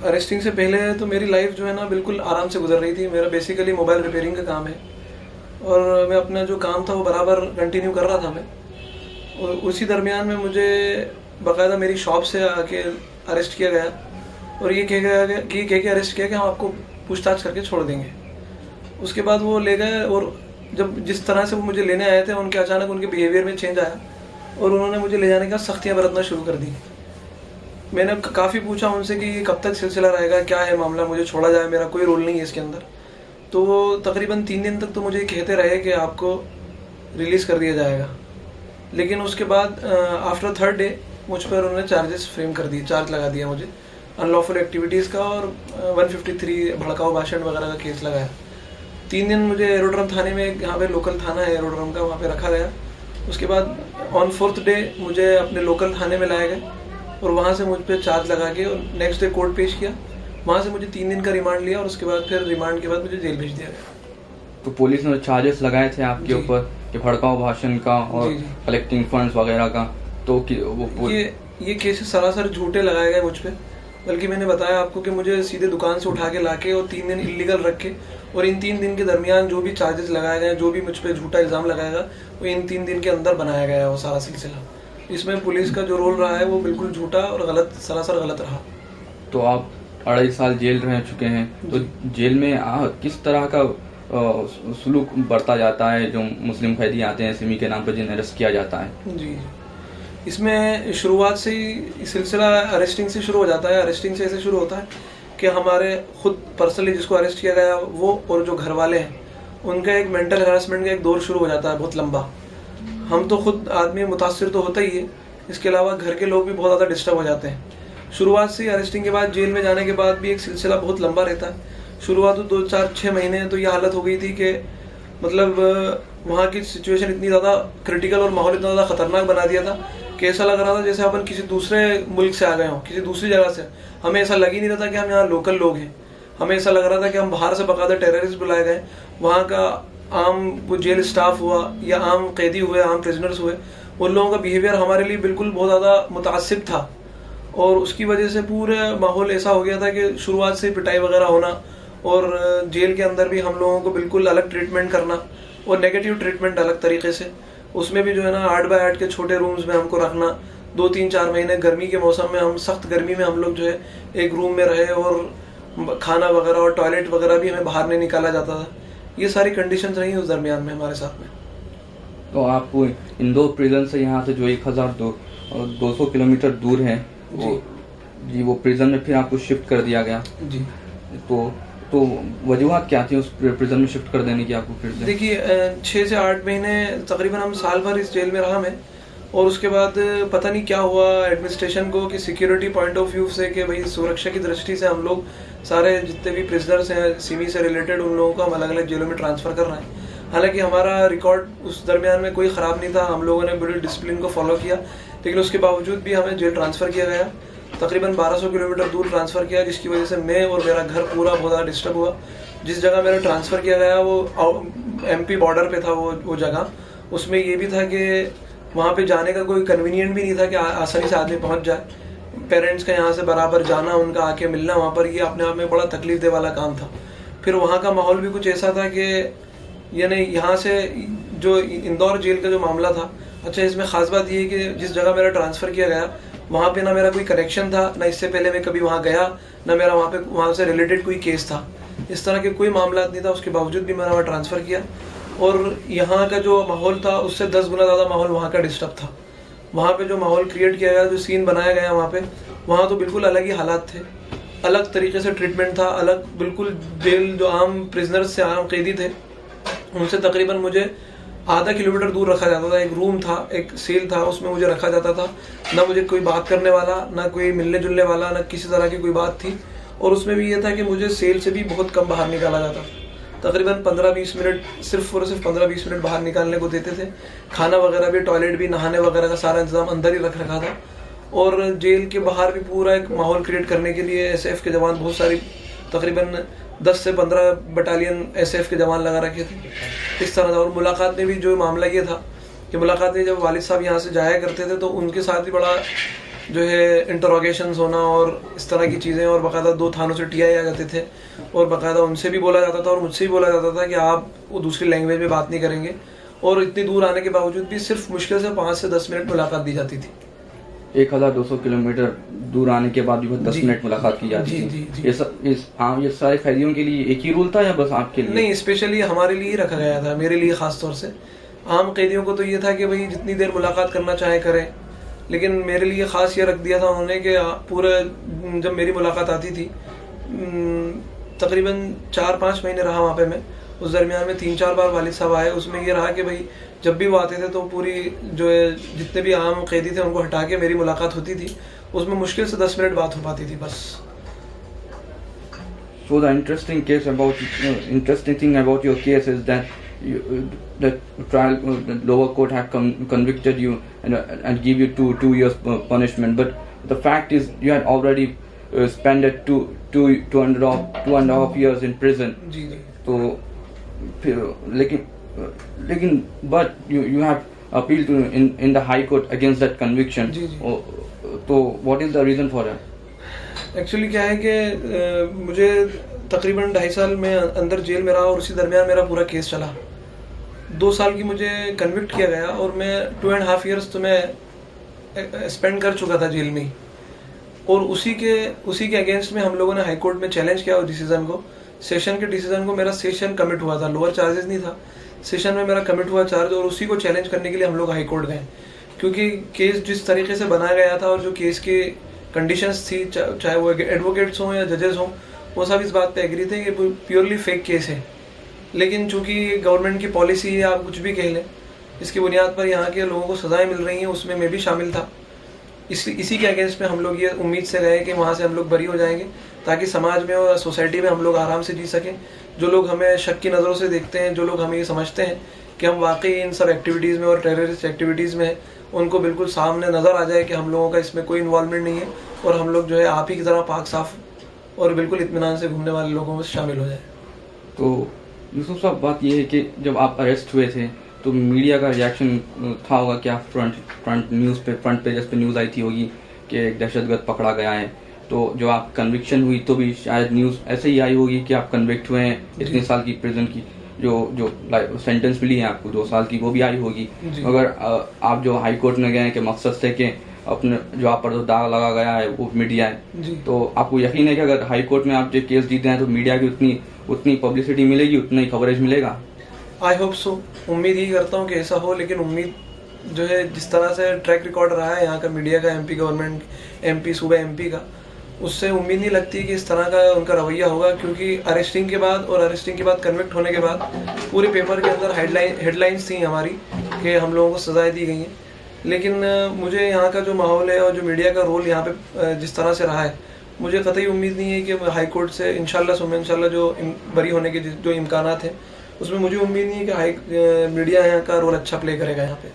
Arresting से पहले तो मेरी लाइफ जो है ना बिल्कुल आराम से गुजर रही थी। मेरा बेसिकली मोबाइल रिपेयरिंग का काम है और मैं अपना जो काम था वो बराबर कंटिन्यू कर रहा था मैं। और उसी दरमियान में मुझे बाकायदा मेरी शॉप से आके अरेस्ट किया गया और ये कह के अरेस्ट किया कि हम आपको पूछताछ करके छोड़ देंगे। उसके बाद वो ले गए और जब जिस तरह से वो मुझे लेने आए थे उनके अचानक उनके बिहेवियर में चेंज आया और उन्होंने मुझे ले जाने का सख्तियाँ बरतना शुरू कर दी। मैंने काफ़ी पूछा उनसे कि ये कब तक सिलसिला रहेगा, क्या है मामला, मुझे छोड़ा जाए, मेरा कोई रोल नहीं है इसके अंदर। तो वो तकरीबन 3 दिन तक तो मुझे कहते रहे कि आपको रिलीज़ कर दिया जाएगा, लेकिन उसके बाद आफ्टर 3rd डे मुझ पर उन्होंने चार्ज लगा दिया मुझे अनलॉफुल एक्टिविटीज़ का और 153 भड़काऊ भाषण वगैरह का केस लगाया। 3 दिन मुझे एरोड्रम थाने में, यहाँ पे लोकल थाना है एरोड्रम का, वहाँ पे रखा गया। उसके बाद ऑन 4th डे मुझे अपने लोकल थाने में लाया गया और वहाँ से मुझ पर चार्ज लगा के और नेक्स्ट डे कोर्ट पेश किया। वहाँ से मुझे 3 दिन का रिमांड लिया और उसके बाद फिर रिमांड के बाद मुझे जेल भेज दिया गया। तो पुलिस ने चार्जेस लगाए थे आपके ऊपर कि भड़काऊ भाषण का और कलेक्टिंग फंड्स वगैरह का, तो वो ये केसेस सरासर झूठे लगाए गए मुझ पे। बल्कि मैंने बताया आपको कि मुझे सीधे दुकान से उठा के लाके और 3 दिन इलीगल रख के और इन 3 दिन के दरमियान जो भी चार्जेस लगाए गए, जो भी मुझ पे झूठा इल्ज़ाम लगाएगा, वो इन 3 दिन के अंदर बनाया गया है वो सारा सिलसिला। इसमें पुलिस का जो रोल रहा है वो बिल्कुल झूठा और गलत, सरासर गलत रहा। तो आप 2.5 साल जेल रह चुके हैं, तो जेल में किस तरह का सलूक बरता जाता है जो मुस्लिम कैदी आते हैं सिमी के नाम पर जिन्हें अरेस्ट किया जाता है? जी, इसमें शुरुआत से ही सिलसिला अरेस्टिंग से शुरू हो जाता है। अरेस्टिंग से ऐसे शुरू होता है कि हमारे खुद पर्सनली जिसको अरेस्ट किया गया वो और जो घर वाले हैं उनका एक मेंटल हरासमेंट का एक दौर शुरू हो जाता है बहुत लंबा। हम तो खुद आदमी मुतासिर तो होता ही है, इसके अलावा घर के लोग भी बहुत ज़्यादा डिस्टर्ब हो जाते हैं। शुरुआत से अरेस्टिंग के बाद जेल में जाने के बाद भी एक सिलसिला बहुत लंबा रहता है। शुरुआत तो 2, 4, 6 महीने तो ये हालत हो गई थी कि मतलब वहाँ की सिचुएशन इतनी ज़्यादा क्रिटिकल और माहौल इतना ज़्यादा ख़तरनाक बना दिया था कि ऐसा लग रहा था जैसे अपन किसी दूसरे मुल्क से आ गए हों, किसी दूसरी जगह से। हमें ऐसा लग ही नहीं रहा था कि हम यहाँ लोकल लोग हैं। हमें ऐसा लग रहा था कि हम बाहर से बाकायदा टेररिस्ट बुलाए गए। वहाँ का आम वो जेल स्टाफ हुआ या आम कैदी हुए, आम प्रिजनर्स हुए, उन लोगों का बिहेवियर हमारे लिए बिल्कुल बहुत ज़्यादा मुतासिब था और उसकी वजह से पूरे माहौल ऐसा हो गया था कि शुरुआत से पिटाई वगैरह होना और जेल के अंदर भी हम लोगों को बिल्कुल अलग ट्रीटमेंट करना और नेगेटिव ट्रीटमेंट अलग तरीके से। उसमें भी जो है ना 8 बाय 8 के छोटे रूम्स में हमको रखना। 2, 3, 4 महीने गर्मी के मौसम में, हम सख्त गर्मी में हम लोग जो है एक रूम में रहे और खाना वगैरह और टॉयलेट वगैरह भी हमें बाहर नहीं निकाला जाता था। ये सारी कंडीशंस रही उस दरमियान में हमारे साथ में। तो आप इंदौर प्रिजन से यहाँ से जो 1200 किलोमीटर दूर है वो प्रिजन में फिर आपको शिफ्ट कर दिया गया जी। तो वजूहत क्या थी उस प्रिजन में शिफ्ट कर देने की आपको? फिर देखिए 6 से 8 महीने तकरीबन हम साल भर इस जेल में रहा मैं और उसके बाद पता नहीं क्या हुआ एडमिनिस्ट्रेशन को कि सिक्योरिटी पॉइंट ऑफ व्यू से कि भाई सुरक्षा की दृष्टि से हम लोग सारे जितने भी प्रिजनर्स हैं सिमी से रिलेटेड उन लोगों को हम अलग अलग जेलों में ट्रांसफ़र कर रहे हैं। हालांकि हमारा रिकॉर्ड उस दरमियान में कोई ख़राब नहीं था, हम लोगों ने बड़ी डिसिप्लिन को फॉलो किया, लेकिन उसके बावजूद भी हमें जेल ट्रांसफ़र किया गया। तकरीबन 1200 किलोमीटर दूर ट्रांसफ़र किया, जिसकी वजह से मैं और मेरा घर पूरा बहुत ज़्यादा डिस्टर्ब हुआ। जिस जगह मेरा ट्रांसफ़र किया गया वो MP बॉर्डर पे था वो जगह। उसमें ये भी था कि वहाँ पे जाने का कोई कन्वीनियंट भी नहीं था कि आसानी से आदमी पहुँच जाए। पेरेंट्स का यहाँ से बराबर जाना, उनका आके मिलना वहाँ पर, ये अपने आप में बड़ा तकलीफ दे वाला काम था। फिर वहाँ का माहौल भी कुछ ऐसा था कि यानी यहाँ से जो इंदौर जेल का जो मामला था, अच्छा इसमें ख़ास बात ये है कि जिस जगह मेरा ट्रांसफ़र किया गया वहाँ पे ना मेरा कोई कनेक्शन था, ना इससे पहले मैं कभी वहाँ गया, ना मेरा वहाँ से रिलेटेड कोई केस था। इस तरह के कोई मामला नहीं था, उसके बावजूद भी मैंने वहाँ ट्रांसफ़र किया और यहाँ का जो माहौल था उससे 10 गुना ज़्यादा माहौल वहाँ का डिस्टर्ब था। वहाँ पे जो माहौल क्रिएट किया गया, जो सीन बनाया गया वहाँ तो बिल्कुल अलग ही हालात थे, अलग तरीके से ट्रीटमेंट था, अलग बिल्कुल। जेल जो आम प्रिजनर्स से, आम कैदी थे, उनसे तकरीबन मुझे आधा किलोमीटर दूर रखा जाता था। एक रूम था, एक सेल था, उसमें मुझे रखा जाता था। ना मुझे कोई बात करने वाला, ना कोई मिलने जुलने वाला, ना किसी तरह की कोई बात थी। और उसमें भी ये था कि मुझे सेल से भी बहुत कम बाहर निकाला जाता। तकरीबन 15-20 मिनट, सिर्फ 15-20 मिनट बाहर निकालने को देते थे। खाना वगैरह भी, टॉयलेट भी, नहाने वगैरह का सारा इंतजाम अंदर ही रखा था। और जेल के बाहर भी पूरा एक माहौल क्रिएट करने के लिए SF के जवान बहुत सारी, तकरीबन 10 से 15 बटालियन SF के जवान लगा रखे थे। इस तरह था। और मुलाकात में भी जो मामला ये था कि मुलाकात में जब वालिद साहब यहाँ से जाया करते थे तो उनके साथ भी बड़ा जो है इंटरोगेशंस होना और इस तरह की चीज़ें, और बाकायदा 2 थानों से टीआई आ जाते थे और बाकायदा उनसे भी बोला जाता था और मुझसे भी बोला जाता था कि आप वो दूसरी लैंग्वेज में बात नहीं करेंगे, और इतनी दूर आने के बावजूद भी सिर्फ मुश्किल से 5 से 10 मिनट मुलाकात दी जाती थी। 1200 किलोमीटर दूर आने के बाद भी बस 10 मिनट मुलाकात की जाती थी। ये सारे कैदियों के लिए एक ही रूल था या बस आपके लिए? नहीं, स्पेशली हमारे लिए ही रखा गया था, मेरे लिए ख़ास तौर से। आम कैदियों को तो ये था कि भाई जितनी देर मुलाकात करना चाहे करें, लेकिन मेरे लिए ख़ास ये रख दिया था उन्होंने कि पूरा जब मेरी मुलाकात आती थी, तकरीबन 4-5 महीने रहा वहाँ पे मैं। उस दरमियान में 3-4 बार वालिद साहब आए। उसमें ये रहा कि भाई जब भी वो आते थे तो पूरी जो है जितने भी आम कैदी थे उनको हटा के मेरी मुलाकात होती थी। उसमें मुश्किल से 10 मिनट बात हो पाती थी बस। So the interesting thing about your case is that the trial, the lower court had convicted you and give you 2 years punishment, but the fact is you had already spent 2.5 years in prison. जी। तो लेकिन but you have appealed to in the high court against that conviction. जी। तो what is the reason for that? Actually क्या है कि मुझे तकरीबन 2.5 साल में अंदर जेल में रहा और उसी दरमियान मेरा पूरा केस चला। 2 साल की मुझे कन्विक्ट किया गया और मैं 2.5 ईयर्स तो मैं स्पेंड कर चुका था जेल में ही। और उसी के अगेंस्ट में हम लोगों ने हाई कोर्ट में चैलेंज किया उस डिसीजन को, सेशन के डिसीजन को। मेरा सेशन कमिट हुआ था, लोअर चार्जेस नहीं था, सेशन में मेरा कमिट हुआ चार्ज, और उसी को चैलेंज करने के लिए हम लोग हाई कोर्ट गए। क्योंकि केस जिस तरीके से बनाया गया था और जो केस की कंडीशंस थी, चाहे वो एडवोकेट्स हों या जजेस हों, वो सब इस बात पे एग्री थे कि प्योरली फेक केस है। लेकिन चूंकि गवर्नमेंट की पॉलिसी है, आप कुछ भी कह लें, इसकी बुनियाद पर यहाँ के लोगों को सज़ाएं मिल रही हैं, उसमें मैं भी शामिल था। इसी के अगेंस्ट में हम लोग ये उम्मीद से गए कि वहाँ से हम लोग बरी हो जाएंगे, ताकि समाज में और सोसाइटी में हम लोग आराम से जी सकें। जो लोग हमें शक की नज़रों से देखते हैं, जो लोग हमें ये समझते हैं कि हम वाकई इन सब एक्टिविटीज़ में और टेररिस्ट एक्टिविटीज़ में, उनको बिल्कुल सामने नज़र आ जाए कि हम लोगों का इसमें कोई इन्वॉल्वमेंट नहीं है और हम लोग जो है आप ही की तरह पाक साफ और बिल्कुल इत्मीनान से घूमने वाले लोगों में शामिल हो जाए। तो यूसुफ साहब, बात ये है कि जब आप अरेस्ट हुए थे तो मीडिया का रिएक्शन था होगा, क्या फ्रंट पेजेस पे न्यूज़ आई थी होगी कि एक दहशतगर्द पकड़ा गया है। तो जो आप कन्विक्शन हुई तो भी शायद न्यूज़ ऐसे ही आई होगी कि आप कन्विक्ट हुए हैं, इतने साल की प्रिजन की जो सेंटेंस मिली है आपको 2 साल की, वो भी आई होगी। मगर आप जो हाई कोर्ट में गए कि मकसद से कि अपने जो आप पर जो दाग लगा गया है वो मीडिया है, तो आपको यकीन है कि अगर हाई कोर्ट में आप जो केस जीते हैं तो मीडिया की उतनी पब्लिसिटी मिलेगी, उतना ही कवरेज मिलेगा? आई होप सो, उम्मीद ही करता हूँ कि ऐसा हो। लेकिन उम्मीद जो है जिस तरह से ट्रैक रिकॉर्ड रहा है यहाँ का मीडिया का, एमपी गवर्नमेंट, एमपी सूबे एमपी का, उससे उम्मीद नहीं लगती कि इस तरह का उनका रवैया होगा। क्योंकि अरेस्टिंग के बाद कन्विक्ट होने के बाद पूरे पेपर के अंदर हेडलाइंस थी हमारी कि हम लोगों को सजाएं दी गई हैं। लेकिन मुझे यहाँ का जो माहौल है और जो मीडिया का रोल यहाँ पे जिस तरह से रहा है, मुझे कतई उम्मीद नहीं है कि हाई कोर्ट से इंशाल्लाह जो बरी होने के जो इम्कानात हैं, उसमें मुझे उम्मीद नहीं है कि मीडिया यहाँ का रोल अच्छा प्ले करेगा यहाँ पे।